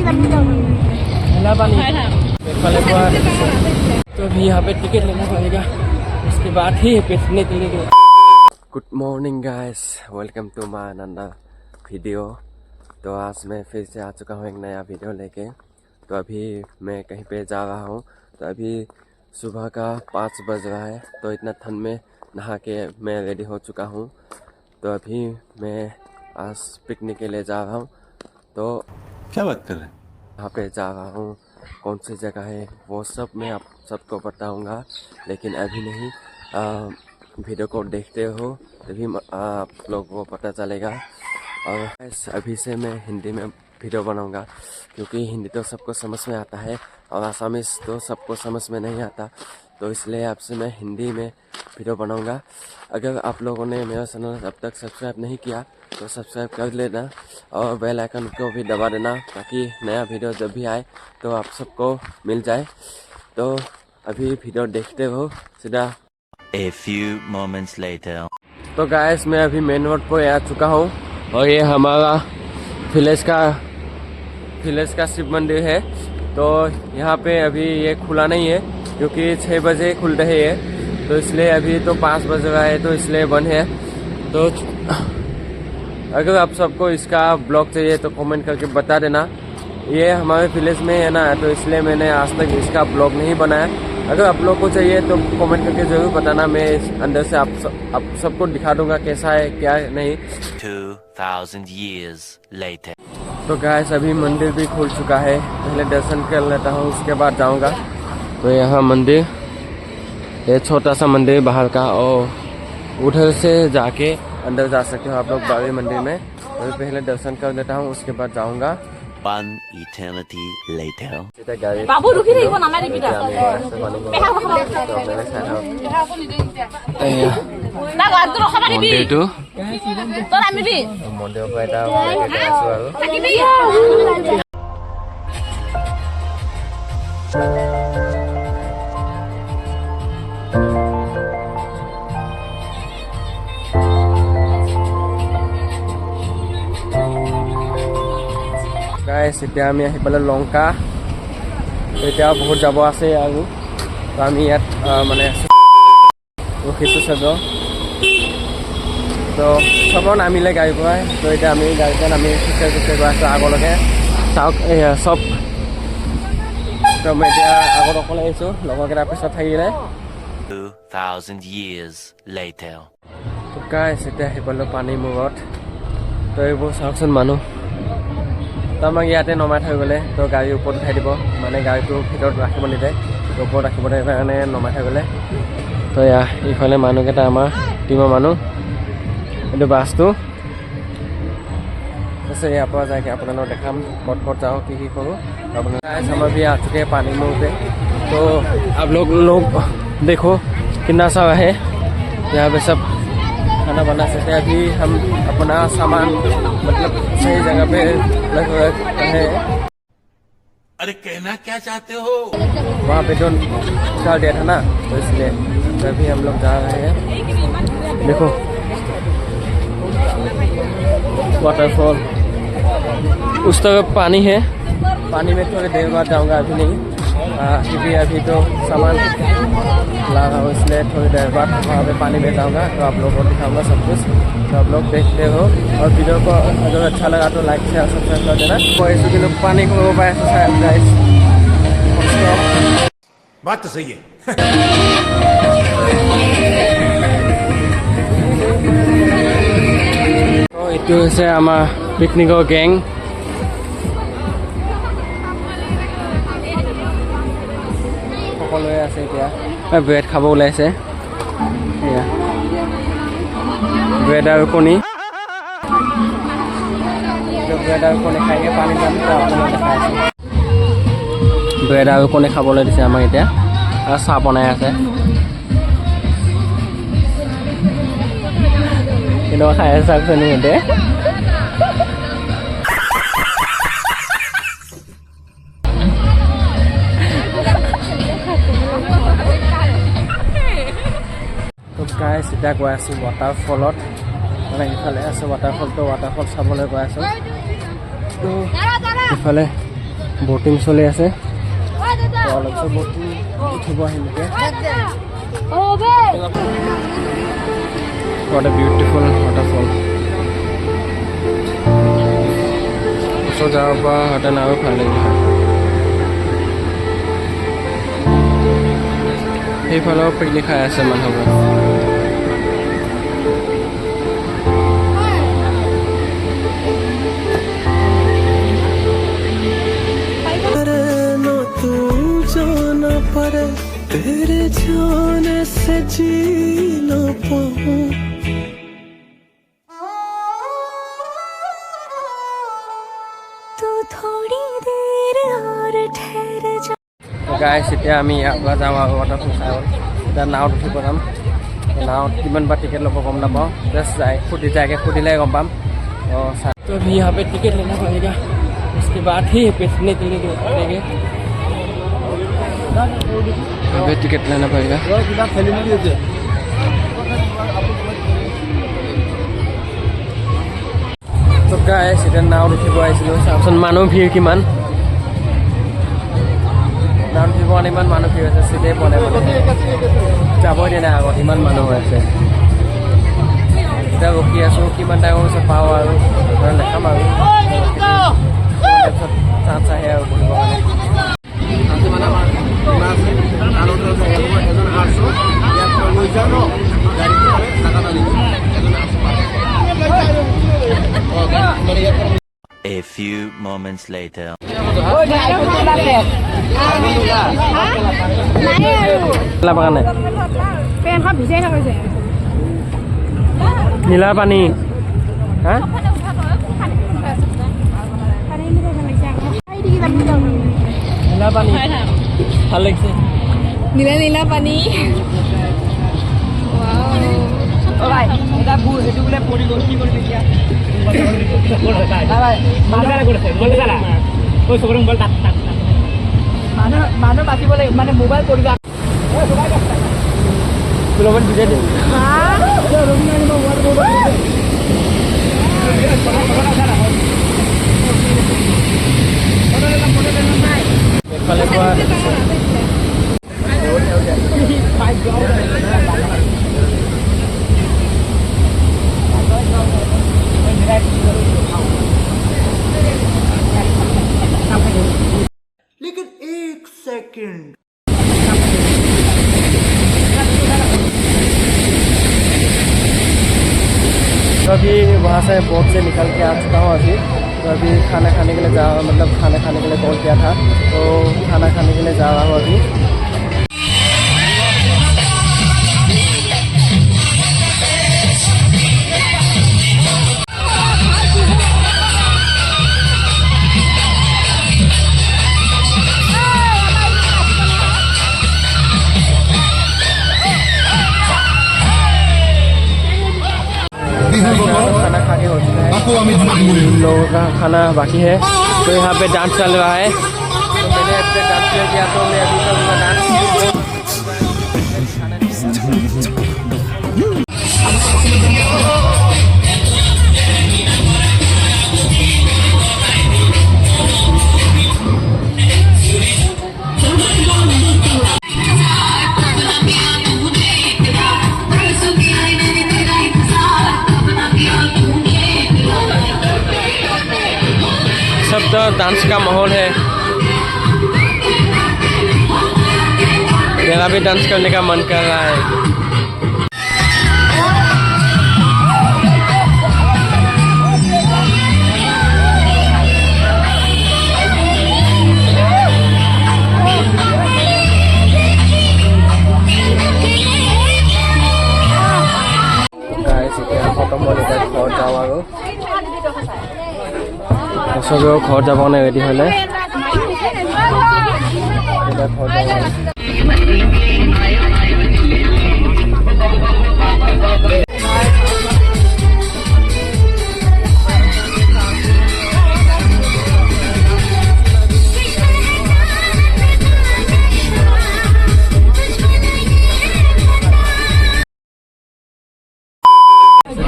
तो अभी यहाँ पे टिकट लेना पड़ेगा, उसके बाद ही बैठने के लिए। Good morning guys, welcome to my another video. तो आज मैं फिर से आ चुका हूँ एक नया वीडियो लेके। तो अभी मैं कहीं पे जा रहा हूँ। तो अभी सुबह का 5 बज रहा है। तो इतना ठंड में नहा के मैं रेडी हो चुका हूँ। तो अभी मैं आज पिकनिक के लिए जा रहा हूँ। तो क्या बात कर रहे हैं? यहाँ पे जा रहा हूँ, कौन सी जगह है वो सब मैं आप सबको बताऊँगा, लेकिन अभी नहीं। वीडियो को देखते हो तभी आप लोगों को पता चलेगा। और अभी से मैं हिंदी में वीडियो बनाऊंगा, क्योंकि हिंदी तो सबको समझ में आता है और आसामीज़ तो सबको समझ में नहीं आता। तो इसलिए आपसे मैं हिंदी में वीडियो बनाऊंगा। अगर आप लोगों ने मेरा चैनल अब तक सब्सक्राइब नहीं किया तो सब्सक्राइब कर लेना और बेल आइकन को भी दबा देना, ताकि नया वीडियो जब भी आए तो आप सबको मिल जाए। तो अभी वीडियो देखते हो सीधा। A few moments later. तो गाइस मैं अभी मेन रोड पर आ चुका हूँ और ये हमारा विलेज का शिव मंदिर है। तो यहाँ पे अभी ये खुला नहीं है, क्योंकि 6 बजे खुल रहे हैं। तो इसलिए अभी तो 5 बज रहा है, तो इसलिए बंद है। तो अगर आप सबको इसका ब्लॉग चाहिए तो कमेंट करके बता देना। ये हमारे विलेज में है ना, तो इसलिए मैंने आज तक इसका ब्लॉग नहीं बनाया। अगर आप लोग को चाहिए तो कमेंट करके ज़रूर बताना। मैं अंदर से आप सबको दिखा दूंगा कैसा है क्या नहीं। 2000 years later. तो गाइस अभी मंदिर भी खुल चुका है, पहले दर्शन कर लेता हूँ उसके बाद जाऊँगा। तो यहाँ मंदिर, ये छोटा सा मंदिर बाहर का, और उधर से जाके अंदर जा सकते हो आप लोग बड़े मंदिर में। तो पहले दर्शन कर लेता हूँ, उसके बाद जाऊँगा। One eternity later. बाबू रुकी रही वो नामे रिपीट ना गात रो खबरी बी मन्दिरটো तो আমি বি মন্দিৰৰ পৰা এটা আছো আৰু থাকিবি গাইছ এতিয়া আমি আহি পালে লংকা। এতিয়া বহুত যাব আছে আৰু। তো আমি ইয়াত মানে ৰখিছোঁ চাব। তো চব নামিলে গাড়ীৰ পৰাই। তো এতিয়া আমি গাড়ীখন আমি খোজকাঢ়ি গৈ আছোঁ আগলৈকে। চাওক এয়া চব। তো মই এতিয়া আগত অকলে আহিছোঁ, লগৰকেইটাৰ পিছত থাকিলে। 2000 years later. তো গাইছ এতিয়া আহি পালোঁ পানী মূৰত। তো এইবোৰ চাওকচোন মানুহ। তো আমাক ইয়াতে নমাই থৈ গ'লে। তো গাড়ীৰ ওপৰত উঠাই দিব, মানে গাড়ীটো ভিতৰত ৰাখিব নিদিয়ে, ওপৰত ৰাখিব কাৰণে নমাই থৈ গ'লে। তো এয়া ইফালে মানুহকেইটা আমাৰ টিমৰ মানুহ। এইটো বাছটো আছে, ইয়াৰ পৰা যাইকে আপোনালোকক দেখাম ক'ত ক'ত যাওঁ, কি কি কৰোঁ। আপোনালোক আমাৰ भी आ चुके हैं पानी में पे। तो आप लोग देखो कितना सा है। यहाँ पे सब खाना बना सकते हैं। अभी हम अपना सामान मतलब सही जगह पे रख रहे हैं। अरे कहना क्या चाहते हो? वहाँ पे जो डाल दिया था ना, तो इसलिए अभी हम लोग जा रहे हैं। देखो वाटरफॉल, उस तरफ पानी है। पानी में थोड़ी देर बाद जाऊँगा, अभी नहीं, क्योंकि अभी तो सामान लगा हो, इसलिए थोड़ी देर बाद वहाँ पे पानी में जाऊँगा। तो आप लोगों को दिखाऊँगा सब कुछ। तो आप लोग देखते हो और वीडियो को अगर अच्छा लगा तो लाइक शेयर सब्सक्राइब कर देना। कोई कि लोग पानी को पाए तो गाइस बात तो सही है। তো এইটো হৈছে আমাৰ পিকনিকৰ গেং। সকলোৱে আছে এতিয়া। ব্ৰেড খাব ওলাইছে, ব্ৰেড আৰু কণী। ব্ৰেড আৰু কণী খাইকে পানী যাম। ব্ৰেড আৰু কণী খাবলৈ দিছে আমাক এতিয়া, আৰু চাহ বনাই আছে। কিন্তু খাই আছে চাওকচোন সিহঁতে। তো গাইছ এতিয়া গৈ আছোঁ ৱাটাৰফলত। মানে ইফালে আছে ৱাটাৰফল। তো ৱাটাৰফল চাবলৈ গৈ আছোঁ। তো ইফালে बोटिंग चलि আছে অলপ बोटिंग উঠিব আহিমকে What a beautiful waterfall. So যাওয়ার পর হাঁটা নাও ভালো লাগে এইফালেও পিকনিক খাই আছে মানুহবোৰে तेरे जाने से जी ना पाऊं तू थोड़ी देर और ठहर जा গাইছ এতিয়া আমি ইয়াৰ পৰা যাওঁ আৰু ৱাটাৰফল চাই এতিয়া নাৱত উঠিব যাম नाव किमान बा टिकट लो गम ना पाओ जस्ट जाए खुदी जाके खुदिले गम पाम तो अभी यहाँ पे टिकट लेना पड़ेगा उसके बाद ही बैठने के लिए देंगे यहाँ पे टिकट लेना पड़ेगा तो गाइस इधर नाव उठिब आइसिलो चाबसन मानु ভিৰ কিমান नाव उठिब आने इमान मानु ভিৰ আছে সিধে বনে বনে যাবই দিয়া নাই আগত ইমান মানুহ আছে এতিয়া ৰখি আছো কিমান টাইম হৈছে পাওঁ আৰু দেখাম আৰু চান্স আহে আৰু বহিব কাৰণে A few moments later. নীলা পানী হা নীলা পানী ভাল লাগিছে নীলা নীলা পানী মানুহ বাচিব লাগিব মানে মোবাইল কৰিবা लेकिन एक सेकंड तो अभी वहाँ से बोट से निकल के आ चुका हूँ अभी तो अभी खाना खाने के लिए जा मतलब खाना खाने के लिए कॉल किया था तो खाना खाने के लिए जा रहा हूँ अभी खाना खा के हो चुका है लोगों का खाना बाकी है तो यहाँ पे डांस चल रहा है तो मैंने अब तक डांस किया तो मैं अभी करूँगा डांस सब तो डांस का माहौल है मेरा भी डांस करने का मन कर रहा है खत्म हो गया घर जाओ और सबे घर যাব না রেডি হলে এটা ঘর যাব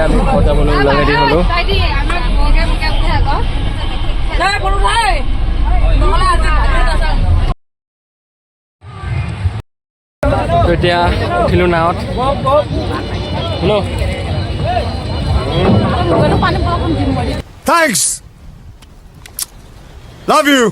আমি ঘর যাবলৈ ৰেডি হলো এতিয়া উঠিলোঁ নাৱত হেল্ল' মোবাইলত পানী বৰষুণ দিম মই Thanks. Love you.